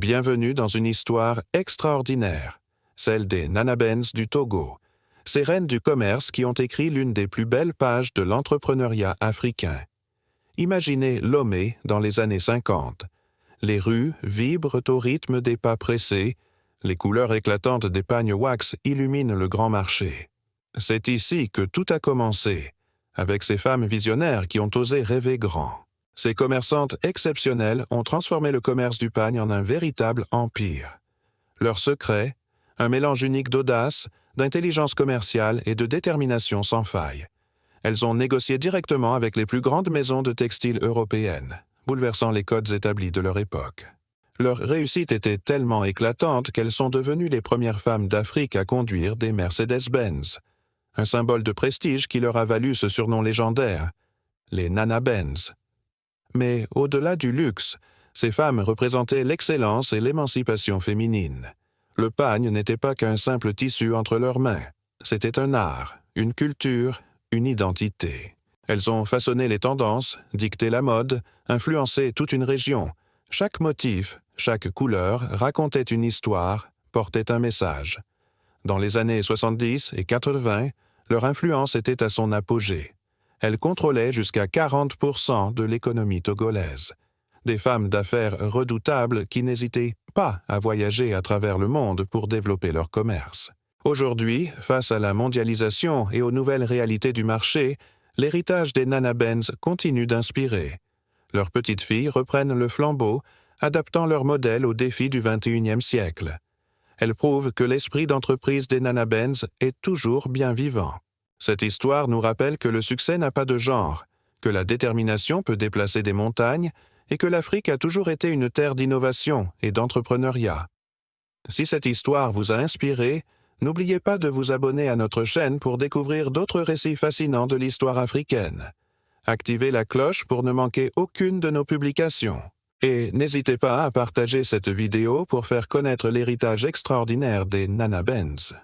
Bienvenue dans une histoire extraordinaire, celle des Nanabens du Togo, ces reines du commerce qui ont écrit l'une des plus belles pages de l'entrepreneuriat africain. Imaginez Lomé dans les années 50. Les rues vibrent au rythme des pas pressés, les couleurs éclatantes des pagnes wax illuminent le grand marché. C'est ici que tout a commencé, avec ces femmes visionnaires qui ont osé rêver grand. Ces commerçantes exceptionnelles ont transformé le commerce du pagne en un véritable empire. Leur secret, un mélange unique d'audace, d'intelligence commerciale et de détermination sans faille. Elles ont négocié directement avec les plus grandes maisons de textiles européennes, bouleversant les codes établis de leur époque. Leur réussite était tellement éclatante qu'elles sont devenues les premières femmes d'Afrique à conduire des Mercedes-Benz, un symbole de prestige qui leur a valu ce surnom légendaire, les Nanabens. Mais au-delà du luxe, ces femmes représentaient l'excellence et l'émancipation féminine. Le pagne n'était pas qu'un simple tissu entre leurs mains. C'était un art, une culture, une identité. Elles ont façonné les tendances, dicté la mode, influencé toute une région. Chaque motif, chaque couleur racontait une histoire, portait un message. Dans les années 70 et 80, leur influence était à son apogée. Elles contrôlaient jusqu'à 40% de l'économie togolaise. Des femmes d'affaires redoutables qui n'hésitaient pas à voyager à travers le monde pour développer leur commerce. Aujourd'hui, face à la mondialisation et aux nouvelles réalités du marché, l'héritage des Nanabens continue d'inspirer. Leurs petites filles reprennent le flambeau, adaptant leur modèle aux défis du XXIe siècle. Elles prouvent que l'esprit d'entreprise des Nanabens est toujours bien vivant. Cette histoire nous rappelle que le succès n'a pas de genre, que la détermination peut déplacer des montagnes et que l'Afrique a toujours été une terre d'innovation et d'entrepreneuriat. Si cette histoire vous a inspiré, n'oubliez pas de vous abonner à notre chaîne pour découvrir d'autres récits fascinants de l'histoire africaine. Activez la cloche pour ne manquer aucune de nos publications. Et n'hésitez pas à partager cette vidéo pour faire connaître l'héritage extraordinaire des Nanabens.